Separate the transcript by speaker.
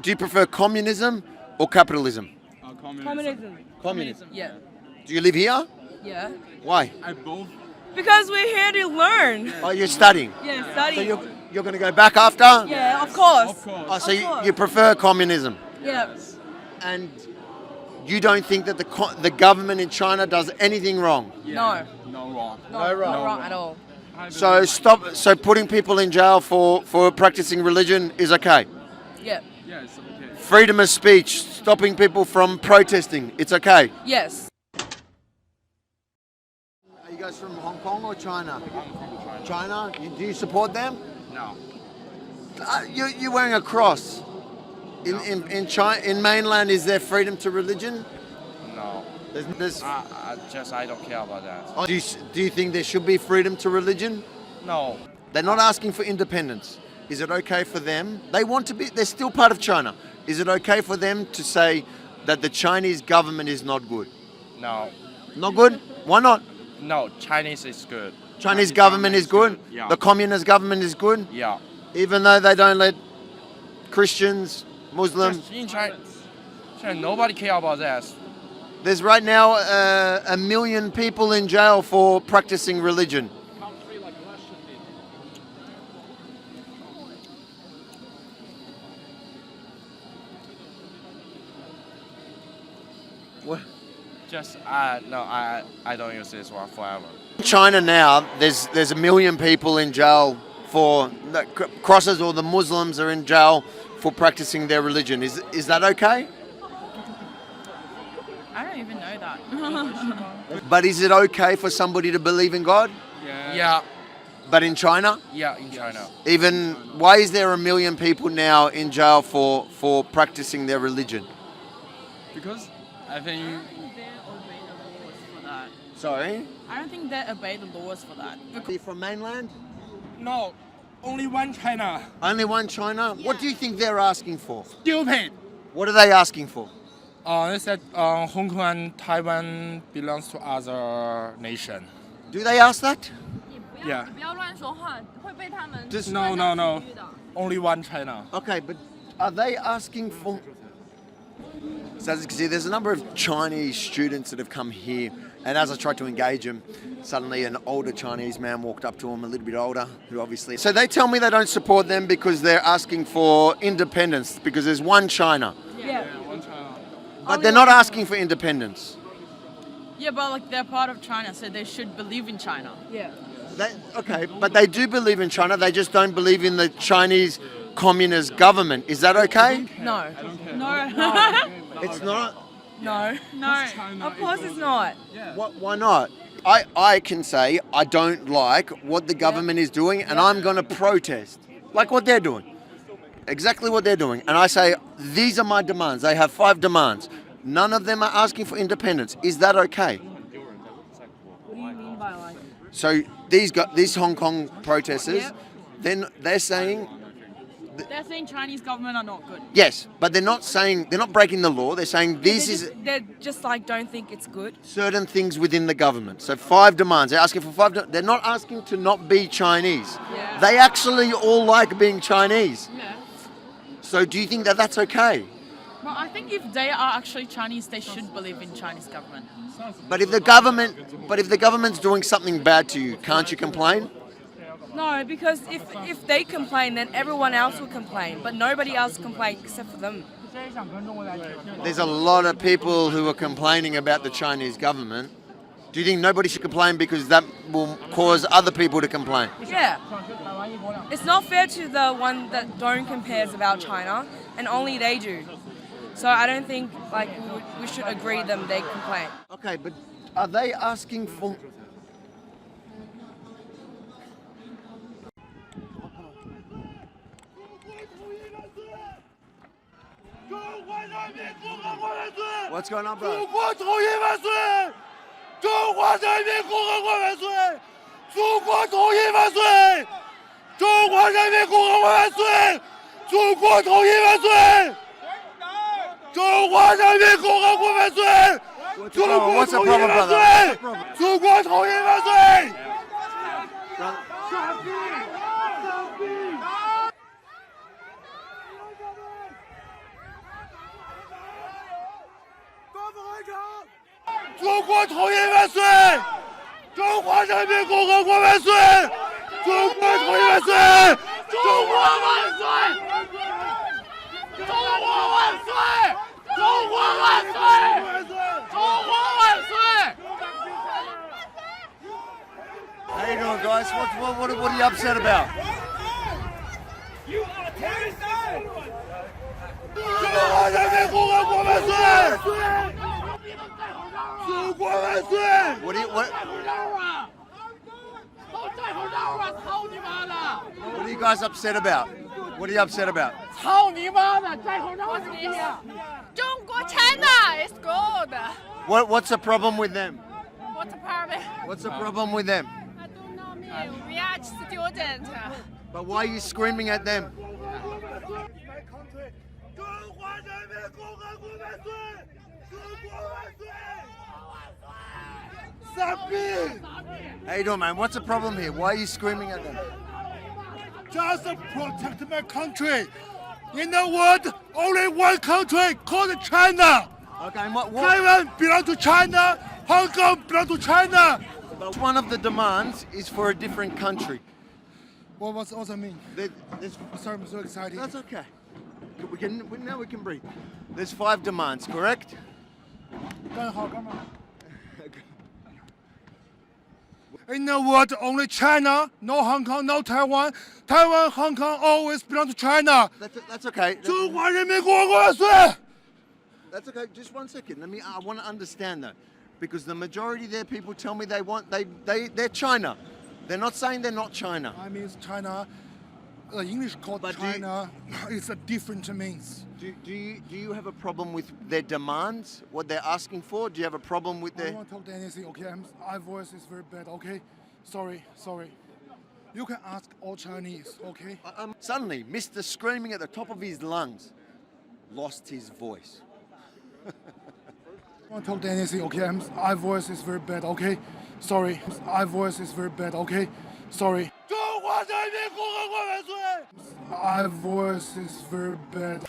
Speaker 1: do you prefer communism or capitalism?
Speaker 2: Communism.
Speaker 3: Yeah.
Speaker 1: Do you live here?
Speaker 3: Yeah.
Speaker 1: Why?
Speaker 2: Both.
Speaker 3: Because we're here to learn.
Speaker 1: Oh, you're studying.
Speaker 3: Yeah,
Speaker 1: So
Speaker 3: study.
Speaker 1: you're going to go back after?
Speaker 3: Yeah, of course.
Speaker 1: Oh, so you prefer communism,
Speaker 3: Yeah.
Speaker 1: and you don't think that the government in China does anything wrong?
Speaker 3: No.
Speaker 2: No wrong.
Speaker 3: Not
Speaker 1: wrong.
Speaker 3: wrong at all.
Speaker 1: So so putting people in jail for practicing religion is okay.
Speaker 3: Yeah.
Speaker 2: Yeah, it's okay.
Speaker 1: Freedom of speech, stopping people from protesting, it's okay.
Speaker 3: Yes.
Speaker 1: Are you guys from Hong Kong or China? China? Do you support them?
Speaker 2: No.
Speaker 1: You're wearing a cross. In China, in mainland, is there freedom to religion?
Speaker 4: No,
Speaker 1: There's
Speaker 4: I don't care about that.
Speaker 1: Oh, do you think there should be freedom to religion?
Speaker 4: No,
Speaker 1: They're not asking for independence. Is it okay for them? They want to be, they're still part of China. Is it okay for them to say that the Chinese government is not good?
Speaker 4: no,
Speaker 1: Not good? Why not?
Speaker 4: no. Chinese is good.
Speaker 1: Chinese government is good?
Speaker 2: Yeah.
Speaker 1: The communist government is good?
Speaker 4: Yeah.
Speaker 1: Even though they don't let Christians, Muslims.
Speaker 4: Just in China, nobody care about that.
Speaker 1: There's right now 1 million people in jail for practicing religion. What?
Speaker 4: Just no, I don't use this one forever.
Speaker 1: In China now, there's 1 million people in jail for the crosses, or the Muslims are in jail for practicing their religion. Is that okay?
Speaker 3: I don't even know that.
Speaker 1: But is it okay for somebody to believe in God?
Speaker 4: Yeah,
Speaker 1: But in China,
Speaker 4: yeah, in China.
Speaker 1: even why is there 1 million people now in jail for practicing their religion?
Speaker 2: Because I think
Speaker 1: Sorry,
Speaker 3: I don't think they obey the laws for that.
Speaker 1: are you from mainland?
Speaker 2: no, only one China.
Speaker 1: Only one China. What do you think they're asking for?
Speaker 2: Stupid.
Speaker 1: What are they asking for?
Speaker 2: They said Hong Kong and Taiwan belongs to other nation.
Speaker 1: Do they ask that?
Speaker 2: Yeah.
Speaker 5: 不要乱说话，会被他们
Speaker 1: Just-
Speaker 2: No, no, no.
Speaker 5: 击的
Speaker 2: Only one China.
Speaker 1: Okay, but are they asking for? So as you can see, there's a number of Chinese students that have come here, and as I tried to engage them, suddenly an older Chinese man walked up to them, a little bit older, who obviously. So they tell me they don't support them because they're asking for independence because there's one China,
Speaker 3: Yeah.
Speaker 2: One China.
Speaker 1: but they're not asking for independence.
Speaker 6: Yeah, but like they're part of China, so they should believe in China.
Speaker 3: Yeah.
Speaker 1: Okay, but they do believe in China. They just don't believe in the Chinese communist government. Is that okay?
Speaker 3: No.
Speaker 6: No.
Speaker 1: It's not.
Speaker 3: No.
Speaker 6: No.
Speaker 3: Of course it's not.
Speaker 1: Why not? I can say I don't like what the government is doing, and I'm going to protest, like what they're doing, exactly what they're doing. And I say these are my demands. They have 5 demands. None of them are asking for independence. Is that okay?
Speaker 3: What do you mean by like?
Speaker 1: So these Hong Kong protesters,
Speaker 6: Yep.
Speaker 1: then they're saying
Speaker 6: They're saying Chinese government are not good.
Speaker 1: yes, but they're not breaking the law. They're saying this is
Speaker 3: They just like don't think it's good.
Speaker 1: certain things within the government. So 5 demands. They're asking for 5. They're not asking to not be Chinese.
Speaker 6: Yeah.
Speaker 1: They actually all like being Chinese.
Speaker 6: Yeah.
Speaker 1: So do you think that that's okay?
Speaker 6: Well, I think if they are actually Chinese, they should believe in Chinese government.
Speaker 1: But if the government's doing something bad to you, can't you complain?
Speaker 3: No, because if they complain, then everyone else will complain. But nobody else complains except for them.
Speaker 1: There's a lot of people who are complaining about the Chinese government. Do you think nobody should complain because that will cause other people to complain?
Speaker 3: Yeah. It's not fair to the one that don't cares about China, and only they do. So I don't think like we should agree them they complain.
Speaker 1: Okay, but are they asking for? What's going on, bro?
Speaker 7: 中国统一万岁！中华人民共和国万岁！中国统一万岁！中华人民共和国万岁！中国统一万岁！中华人民共和国万岁！中国
Speaker 1: What's the
Speaker 7: 统一
Speaker 1: problem,
Speaker 7: 万
Speaker 1: brother?
Speaker 7: 岁！中国统一万岁！
Speaker 1: Brother,
Speaker 7: 中国统一万岁！中华人民共和国万岁！中国统一万岁！中国万岁！中国万岁！中国万岁！中国万岁！
Speaker 1: How you doing, guys? What are you upset about?
Speaker 7: 中华人民共和国万岁！中国万岁！
Speaker 1: What are you guys upset about? What are you upset about?
Speaker 7: 操你妈的！戴口罩是你！
Speaker 5: 中国 China is good.
Speaker 1: What's the problem with them?
Speaker 5: What's the problem?
Speaker 1: What's the problem with them?
Speaker 5: I don't know me. We are students.
Speaker 1: But why are you screaming at them?
Speaker 7: 中华人民共和国万岁！中国万岁！傻逼！
Speaker 1: How you doing, man? What's the problem here? Why are you screaming at them?
Speaker 7: Just to protect my country. In the world, only one country called China.
Speaker 1: Okay, and what?
Speaker 7: Taiwan belongs to China. Hong Kong belongs to China.
Speaker 1: But one of the demands is for a different country.
Speaker 7: What's that mean?
Speaker 1: There's,
Speaker 7: Sorry, I'm so excited.
Speaker 1: that's okay. Now we can breathe. There's 5 demands, correct?
Speaker 7: 干好干嘛 In the world, only China, no Hong Kong, no Taiwan. Taiwan, Hong Kong always belong to China.
Speaker 1: That's okay.
Speaker 7: 中华人民共和国万岁！
Speaker 1: That's okay. Just 1 second. I want to understand that, because the majority there people tell me they're China. They're not saying they're not China.
Speaker 7: I mean, China. English called
Speaker 1: But do you-
Speaker 7: China. It's a different means.
Speaker 1: Do you have a problem with their demands? What they're asking for? Do you have a problem with
Speaker 7: I
Speaker 1: their?
Speaker 7: don't want to talk to anything. Okay, my voice is very bad. Okay, sorry. You can ask all Chinese. Okay.
Speaker 1: Suddenly, Mr. Screaming at the top of his lungs lost his voice.
Speaker 7: I don't want to talk to anything. Okay, my voice is very bad. Okay, sorry. My voice is very bad. Okay, sorry. 中华人民共和国万岁！My voice is very bad.